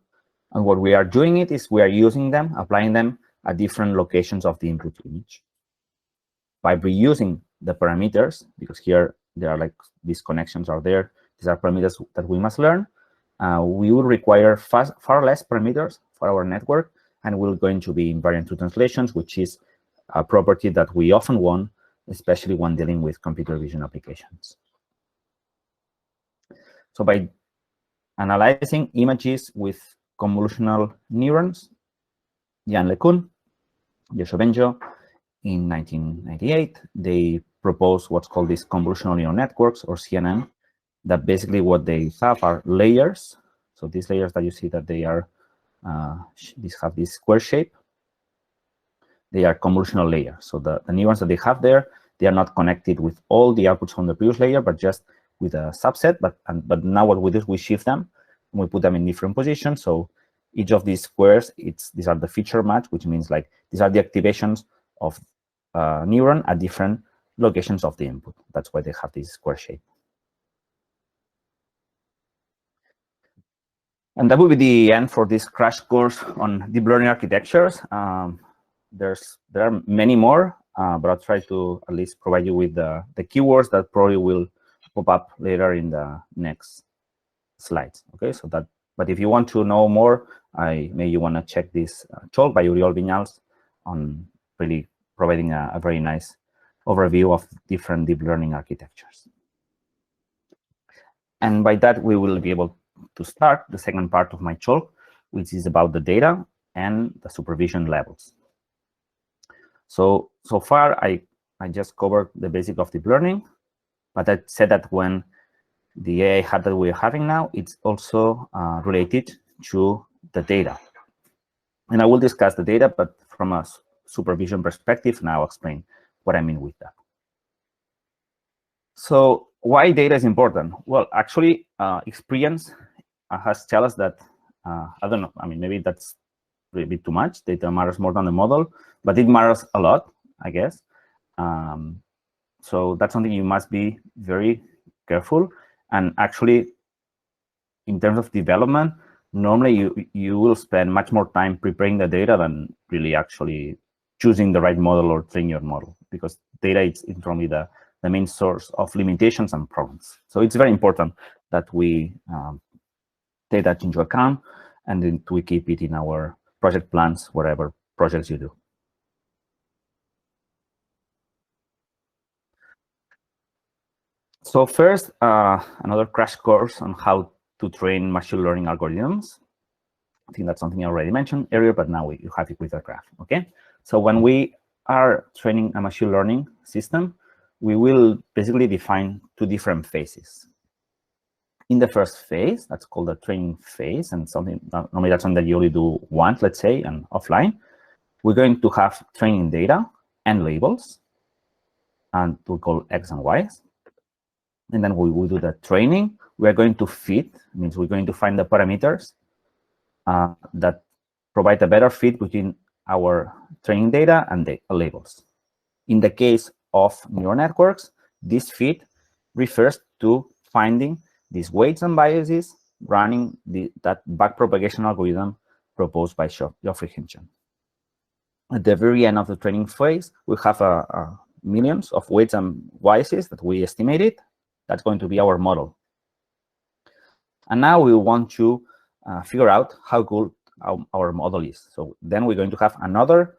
And what we are doing it is we are using them, applying them at different locations of the input image. By reusing the parameters, because here there are like these connections are there, these are parameters that we must learn, we will require far less parameters for our network, and we're going to be invariant to translations, which is a property that we often want, especially when dealing with computer vision applications. So by analyzing images with convolutional neurons, Jan LeCun, Joshua Benjo, in 1998, they proposed what's called these convolutional neural networks, or CNN, that basically what they have are layers. So these layers that you see that they are, these have this square shape. They are convolutional layers. So the neurons that they have there, they are not connected with all the outputs from the previous layer, but just with a subset. But now what we do is we shift them and we put them in different positions. So each of these squares, these are the feature match, which means like these are the activations of neuron at different locations of the input. That's why they have this square shape. And that will be the end for this crash course on deep learning architectures. There are many more, but I'll try to at least provide you with the keywords that probably will pop up later in the next slides. Okay, so that. But if you want to know more, maybe you want to check this talk by Oriol Vinyals on really providing a very nice overview of different deep learning architectures. And by that, we will be able to start the second part of my talk, which is about the data and the supervision levels. So far, I just covered the basic of deep learning, but I said that when the AI hub that we're having now, it's also related to the data. And I will discuss the data, but from a supervision perspective, and I'll explain what I mean with that. So why data is important? Well, actually, experience has tell us that, I don't know, I mean, maybe that's a bit too much. Data matters more than the model, but it matters a lot, I guess. So that's something you must be very careful. And actually, in terms of development, normally you will spend much more time preparing the data than really actually choosing the right model or training your model, because data is normally the main source of limitations and problems. So it's very important that we take that into account, and then we keep it in our project plans, whatever projects you do. So first, another crash course on how to train machine learning algorithms. I think that's something I already mentioned earlier, but now you have it with a graph, okay? So when we are training a machine learning system, we will basically define two different phases. In the first phase, that's called the training phase, and normally that's something that you only do once, let's say, and offline. We're going to have training data and labels, and we'll call X and Y's. And then we will do the training. We're going to fit, means we're going to find the parameters that provide a better fit between our training data and the labels. In the case of neural networks, this fit refers to finding these weights and biases running that backpropagation algorithm proposed by Geoffrey Hinchon. At the very end of the training phase, we have millions of weights and biases that we estimated. That's going to be our model. And now we want to figure out how good our model is. So then we're going to have another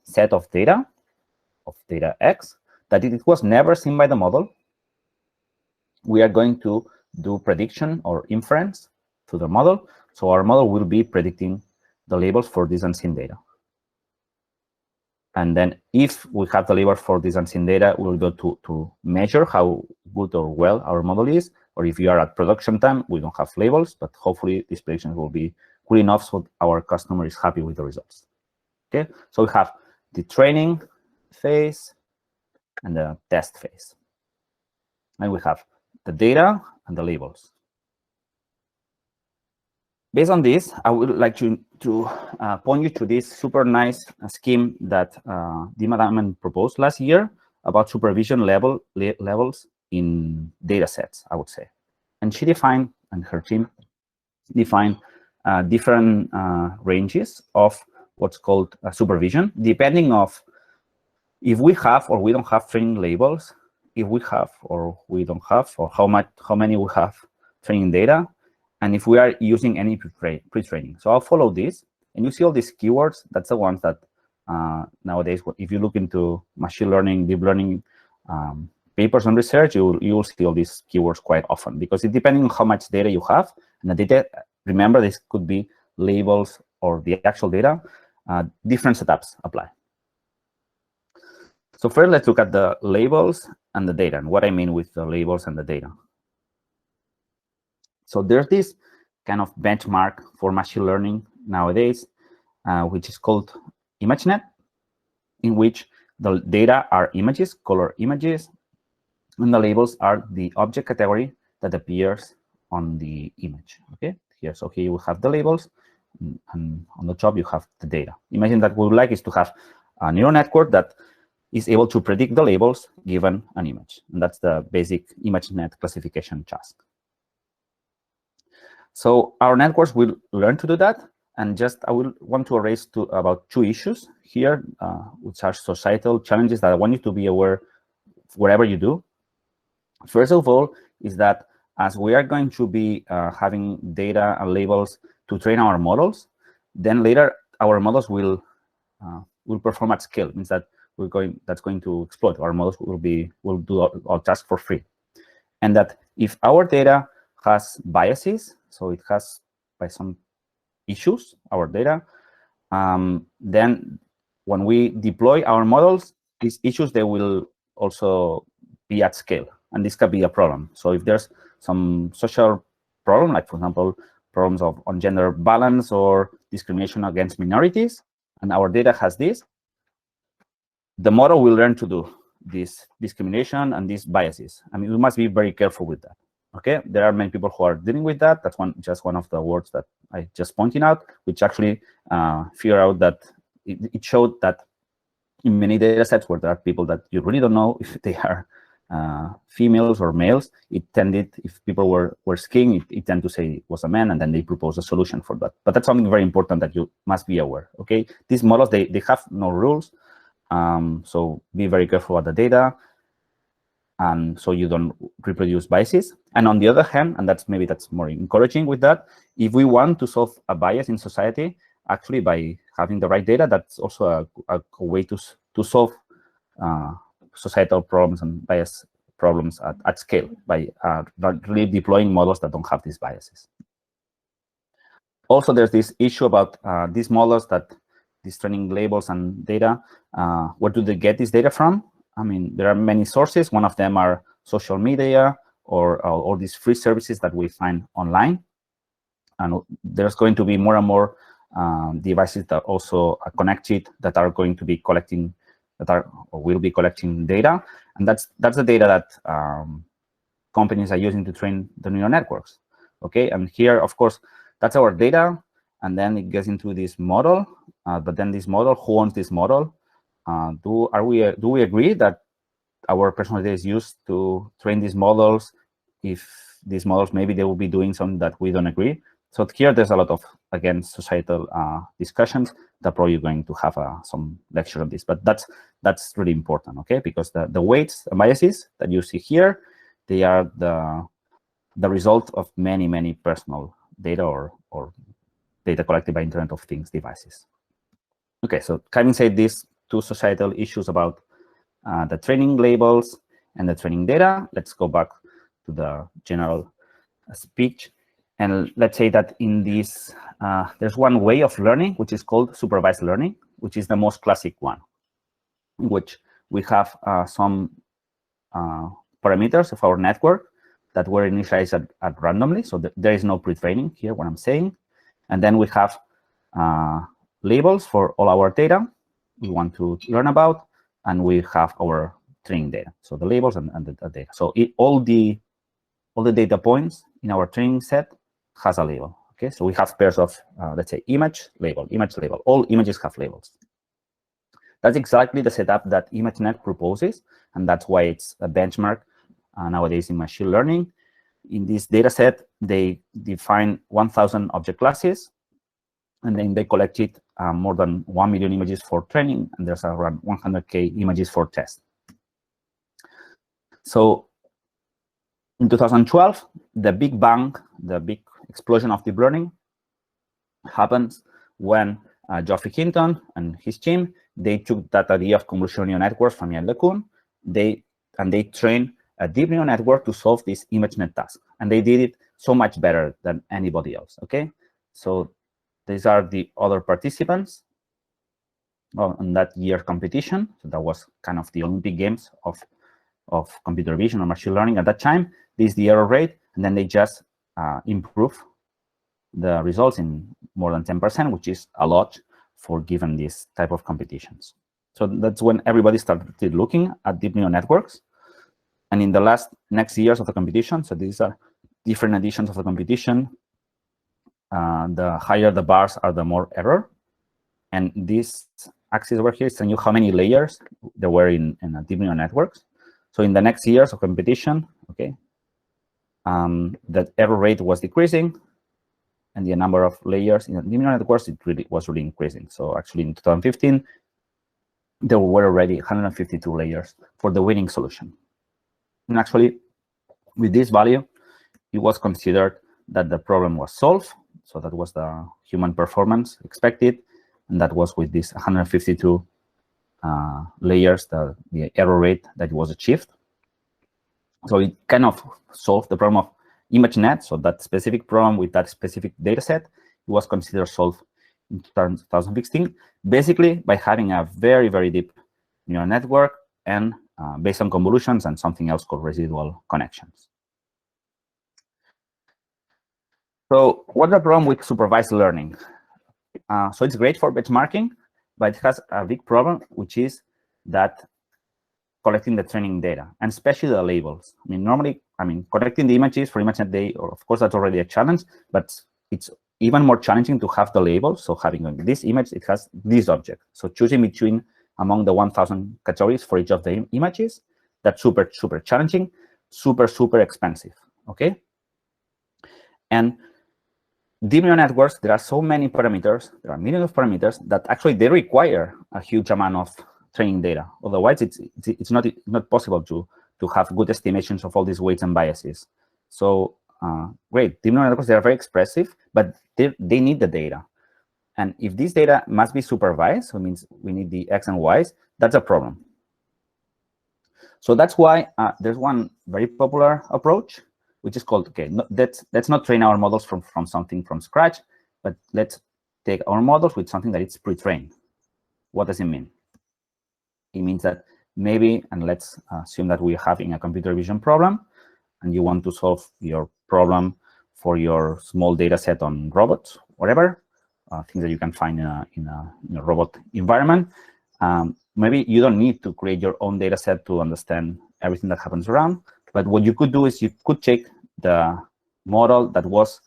set of data X, that it was never seen by the model. We are going to do prediction or inference to the model. So our model will be predicting the labels for this unseen data. And then if we have the labels for this unseen data, we'll go to measure how good or well our model is. Or if you are at production time, we don't have labels, but hopefully these predictions will be good enough so our customer is happy with the results. Okay, so we have the training phase and the test phase. And we have the data and the labels. Based on this, I would like to point you to this super nice scheme that Dima Diamond proposed last year about supervision levels in data sets, I would say. And she defined, and her team defined different ranges of what's called supervision, depending of if we have or we don't have training labels, if we have or we don't have, or how many we have training data, and if we are using any pre-training. So I'll follow this, and you see all these keywords. That's the ones that nowadays, if you look into machine learning, deep learning papers on research, you will see all these keywords quite often, because it depending on how much data you have, and the data, remember, this could be labels or the actual data, different setups apply. So first, let's look at the labels and the data, and what I mean with the labels and the data. So there's this kind of benchmark for machine learning nowadays, which is called ImageNet, in which the data are images, color images, and the labels are the object category that appears on the image. Okay, here, so here you have the labels, and on the top you have the data. Imagine that what we would like is to have a neural network that is able to predict the labels given an image, and that's the basic ImageNet classification task. So our networks will learn to do that, and just I will want to erase about two issues here, which are societal challenges that I want you to be aware wherever you do. First of all, is that as we are going to be having data and labels to train our models, then later our models will perform at scale. It means that that's going to explode. Our models will do our task for free, and that if our data has biases, so it has by some issues, our data, then when we deploy our models, these issues, they will also be at scale, and this could be a problem. So if there's some social problem, like for example, problems on gender balance or discrimination against minorities, and our data has this, the model will learn to do this discrimination and these biases. I mean, we must be very careful with that. Okay, there are many people who are dealing with that. That's just one of the words that I just pointed out, which actually figure out that it showed that in many data sets where there are people that you really don't know if they are females or males, it tended, if people were skiing, it tended to say it was a man, and then they propose a solution for that. But that's something very important that you must be aware. Okay, these models, they have no rules, so be very careful about the data, and so you don't reproduce biases. And on the other hand, and that's more encouraging with that, if we want to solve a bias in society, actually by having the right data, that's also a way to solve societal problems and bias problems at scale by really deploying models that don't have these biases. Also, there's this issue about these models, that these training labels and data, where do they get this data from? I mean, there are many sources. One of them are social media or all these free services that we find online. And there's going to be more and more devices that also are connected, that are going to be collecting, or will be collecting data. And that's the data that companies are using to train the neural networks. Okay, and here, of course, that's our data, and then it gets into this model. But then this model, who owns this model? Do we agree that our personal data is used to train these models? If these models, maybe they will be doing something that we don't agree. So here, there's a lot of, again, societal discussions that probably you're going to have some lecture on this. But that's really important, okay? Because the weights and biases that you see here, they are the result of many personal data or data collected by Internet of Things devices. Okay, so having said these two societal issues about the training labels and the training data, let's go back to the general speech. And let's say that in this, there's one way of learning, which is called supervised learning, which is the most classic one, in which we have some parameters of our network that were initialized at randomly. So there is no pre-training here, what I'm saying. And then we have labels for all our data we want to learn about, and we have our training data. So the labels and the data. So all the data points in our training set has a label. Okay, so we have pairs of, let's say, image, label, image, label. All images have labels. That's exactly the setup that ImageNet proposes, and that's why it's a benchmark nowadays in machine learning. In this data set, they define 1,000 object classes, and then they collected more than 1 million images for training, and there's around 100K images for test. So in 2012, the big bang, the big explosion of deep learning happens when Geoffrey Hinton and his team, they took that idea of convolutional neural networks from Yann LeCun, and they trained a deep neural network to solve this ImageNet task. And they did it so much better than anybody else, okay? So these are the other participants on that year competition. So that was kind of the Olympic Games of computer vision or machine learning at that time. This is the error rate, and then they just improve the results in more than 10%, which is a lot for given this type of competitions. So that's when everybody started looking at deep neural networks. And in the next years of the competition, so these are different editions of the competition, the higher the bars are, the more error. And this axis over here is telling you how many layers there were in deep neural networks. So in the next years of competition, okay, that error rate was decreasing, and the number of layers in the deep neural networks was really increasing. So actually in 2015, there were already 152 layers for the winning solution. And actually, with this value, it was considered that the problem was solved. So that was the human performance expected, and that was with this 152 layers, the error rate that was achieved. So it kind of solved the problem of ImageNet. So that specific problem with that specific data set, it was considered solved in 2016, basically by having a very, very deep neural network and based on convolutions and something else called residual connections. So what's the problem with supervised learning? So it's great for benchmarking, but it has a big problem, which is that collecting the training data, and especially the labels. Normally, collecting the images for ImageNet Day, or of course, that's already a challenge, but it's even more challenging to have the labels. So having this image, it has this object. So choosing between among the 1,000 categories for each of the images, that's super, super challenging, super, super expensive, okay? And deep neural networks, there are so many parameters, there are millions of parameters that actually they require a huge amount of training data. Otherwise, it's not possible to have good estimations of all these weights and biases. So great, deep neural networks, they are very expressive, but they need the data. And if this data must be supervised, so it means we need the X and Ys, that's a problem. So that's why there's one very popular approach, which is called, okay, let's not train our models from something from scratch, but let's take our models with something that is pre-trained. What does it mean? It means that maybe, and let's assume that we're having a computer vision problem, and you want to solve your problem for your small data set on robots, whatever, things that you can find in a robot environment. Maybe you don't need to create your own data set to understand everything that happens around. But what you could do is you could check the model that was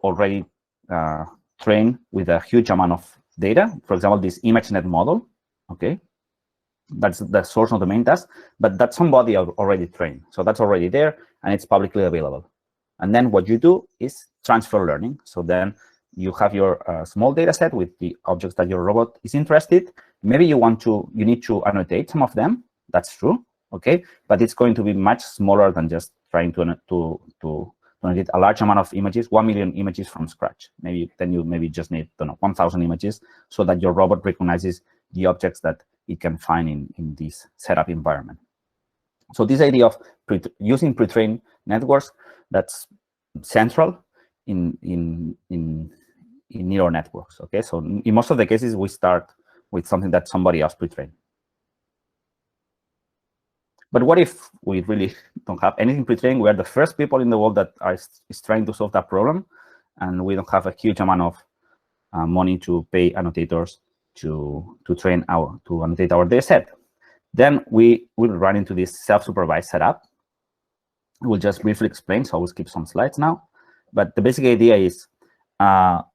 already trained with a huge amount of data. For example, this ImageNet model, okay? That's the source of the main task, but that's somebody already trained. So that's already there, and it's publicly available. And then what you do is transfer learning. So then you have your small data set with the objects that your robot is interested. Maybe you need to annotate some of them. That's true, okay? But it's going to be much smaller than just trying to annotate a large amount of images, 1 million images from scratch. Maybe then you just need 1,000 images so that your robot recognizes the objects that it can find in this setup environment. So this idea of using pre-trained networks, that's central in neural networks, okay? So in most of the cases, we start with something that somebody else pre-trained. But what if we really don't have anything pre-trained? We are the first people in the world that is trying to solve that problem, and we don't have a huge amount of money to pay annotators to annotate our data set. Then we will run into this self-supervised setup. We'll just briefly explain, so I will skip some slides now. But the basic idea is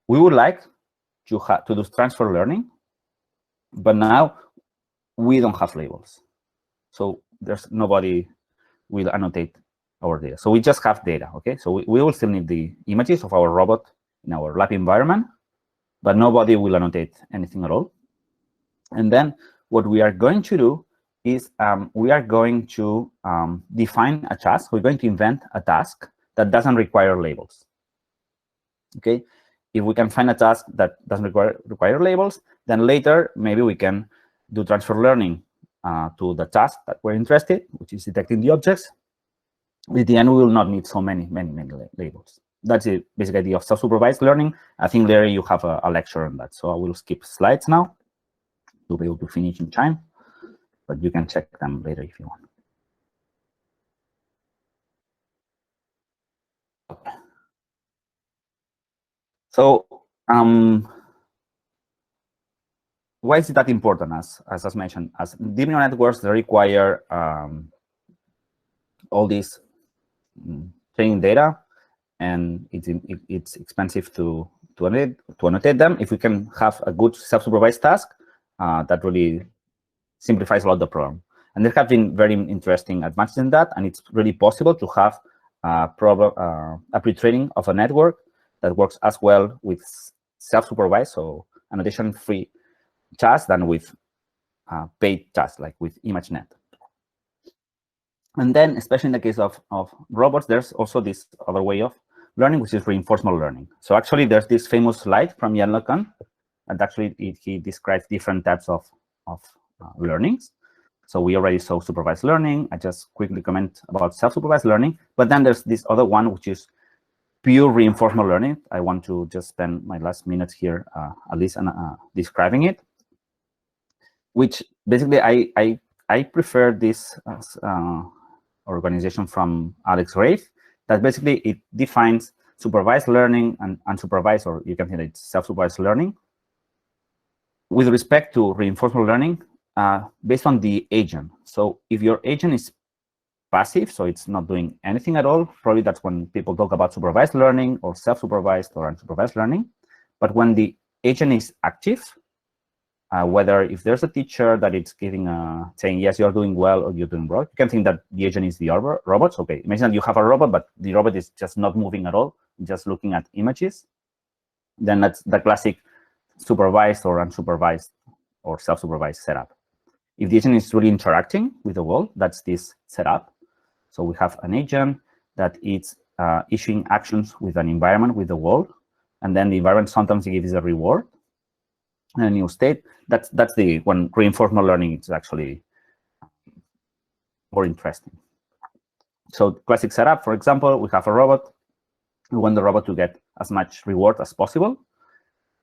we would like to do transfer learning, but now we don't have labels. So there's nobody will annotate our data. So we just have data, okay? So we will still need the images of our robot in our lab environment, but nobody will annotate anything at all. And then what we are going to do is we are going to define a task. We're going to invent a task that doesn't require labels, okay? If we can find a task that doesn't require labels, then later maybe we can do transfer learning to the task that we're interested, which is detecting the objects. At the end, we will not need so many labels. That's the basic idea of self-supervised learning. I think, Larry, you have a lecture on that. So I will skip slides now to be able to finish in time, but you can check them later if you want. So why is it that important? As mentioned, as deep neural networks, they require all these training data, and it's expensive to annotate them. If we can have a good self-supervised task, that really simplifies a lot the problem. And there have been very interesting advances in that, and it's really possible to have a pre-training of a network that works as well with self-supervised, so annotation-free tasks, than with paid tasks, like with ImageNet. And then, especially in the case of robots, there's also this other way of learning, which is reinforcement learning. So actually, there's this famous slide from Jan LeCun, and actually he describes different types of learnings. So we already saw supervised learning. I just quickly comment about self-supervised learning. But then there's this other one, which is pure reinforcement learning. I want to just spend my last minutes here, at least describing it, which basically I prefer this organization from Alex Rafe, that basically it defines supervised learning and unsupervised, or you can say that it's self-supervised learning, with respect to reinforcement learning based on the agent. So if your agent is passive, so it's not doing anything at all, probably that's when people talk about supervised learning or self-supervised or unsupervised learning. But when the agent is active, whether if there's a teacher that it's giving saying, yes, you're doing well or you're doing wrong, you can think that the agent is the robots. Okay, imagine that you have a robot, but the robot is just not moving at all, just looking at images. Then that's the classic supervised or unsupervised or self-supervised setup. If the agent is really interacting with the world, that's this setup. So we have an agent that is issuing actions with an environment, with the world, and then the environment sometimes gives a reward, a new state. That's the when reinforcement learning is actually more interesting. So classic setup, for example, we have a robot. We want the robot to get as much reward as possible,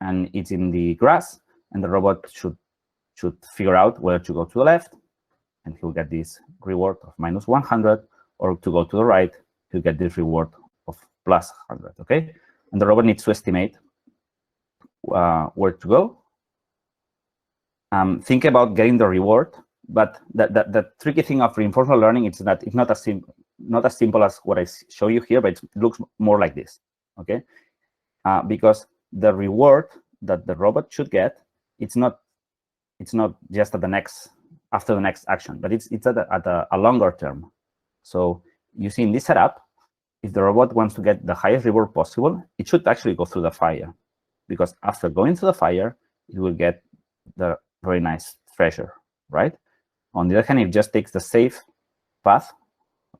and it's in the grass, and the robot should figure out whether to go to the left, and he'll get this reward of -100, or to go to the right, he'll get this reward of +100. Okay, and the robot needs to estimate where to go. Think about getting the reward, but the tricky thing of reinforcement learning is that it's not as simple as what I show you here, but it looks more like this. Okay, because the reward that the robot should get, it's not just at after the next action, but it's at a longer term. So you see in this setup, if the robot wants to get the highest reward possible, it should actually go through the fire, because after going through the fire, it will get the very nice treasure, right? On the other hand, if it just takes the safe path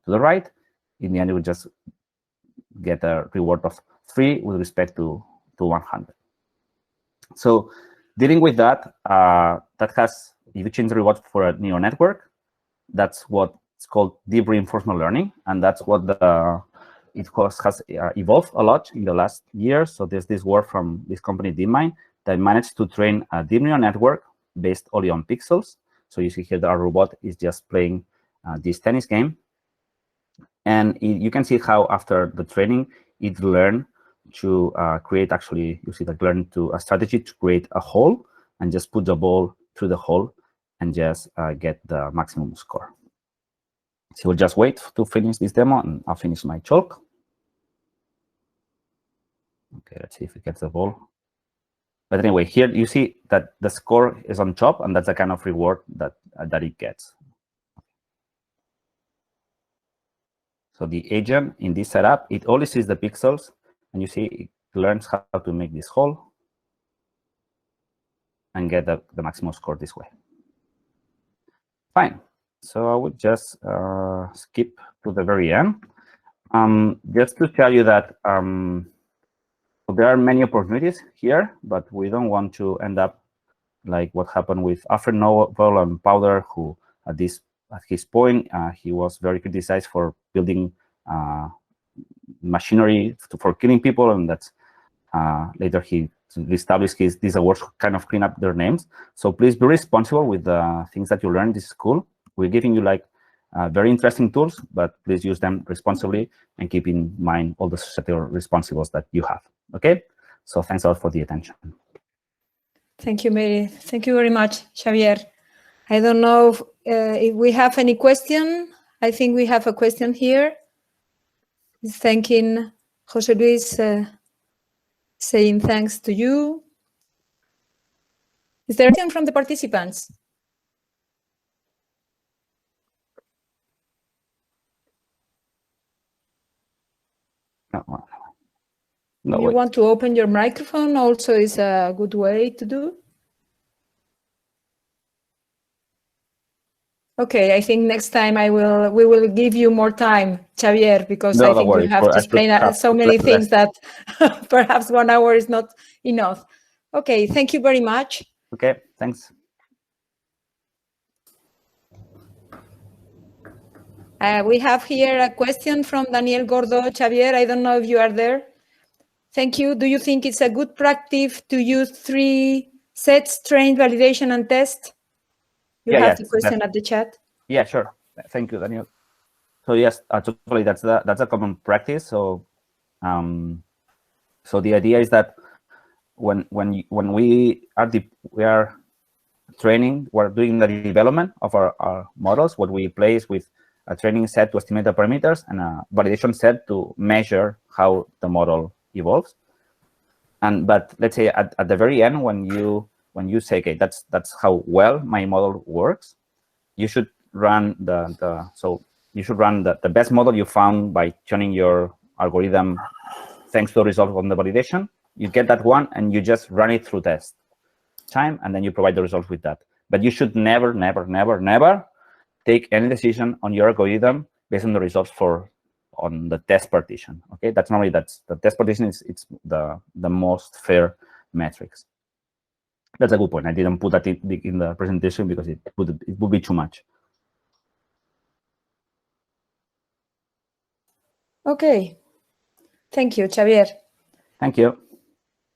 to the right, in the end, it will just get a reward of 3 with respect to 100. So dealing with that, if you change the reward for a neural network, that's what's called deep reinforcement learning, and that's what it has evolved a lot in the last years. So there's this work from this company, DeepMind, that managed to train a deep neural network based only on pixels. So you see here that our robot is just playing this tennis game, and you can see how after the training, it learned to create, actually, you see that learn to a strategy to create a hole and just put the ball through the hole and just get the maximum score. So we'll just wait to finish this demo, and I'll finish my chalk. Okay, let's see if it gets the ball. But anyway, here you see that the score is on top, and that's the kind of reward that it gets. So the agent in this setup, it only sees the pixels, and you see it learns how to make this hole and get the maximum score this way. Fine. So I would just skip to the very end. Just to tell you that there are many opportunities here, but we don't want to end up like what happened with Alfred Nobel and Powder, who at his point, he was very criticized for building machinery for killing people, and that's later he established these awards kind of clean up their names. So please be responsible with the things that you learn in this school. We're giving you like very interesting tools, but please use them responsibly and keep in mind all the societal responsibilities that you have. Okay, so thanks a lot for the attention. Thank you, Mary. Thank you very much, Xavier. I don't know if we have any question. I think we have a question here. He's thanking Jose Luis, saying thanks to you. Is there anything from the participants? No, you want to open your microphone also is a good way to do. Okay, I think next time we will give you more time, Xavier, because I think you have to explain so many things that perhaps 1 hour is not enough. Okay, thank you very much. Okay, thanks. We have here a question from Daniel Gordo. Xavier, I don't know if you are there. Thank you. Do you think it's a good practice to use 3 sets, train, validation, and test? You have the question at the chat. Yeah, sure. Thank you, Daniel. So yes, totally. That's a common practice. So, so the idea is that when we are training, we're doing the development of our models. What we place with a training set to estimate the parameters and a validation set to measure how the model evolves. But let's say at the very end, when you say, okay, that's how well my model works, you should run the best model you found by tuning your algorithm thanks to the result on the validation. You get that one and you just run it through test time, and then you provide the results with that. But you should never, never, never, never take any decision on your algorithm based on the results on the test partition. Okay, the test partition it's the most fair metrics. That's a good point. I didn't put that in the presentation because it would be too much. Okay. Thank you, Xavier. Thank you.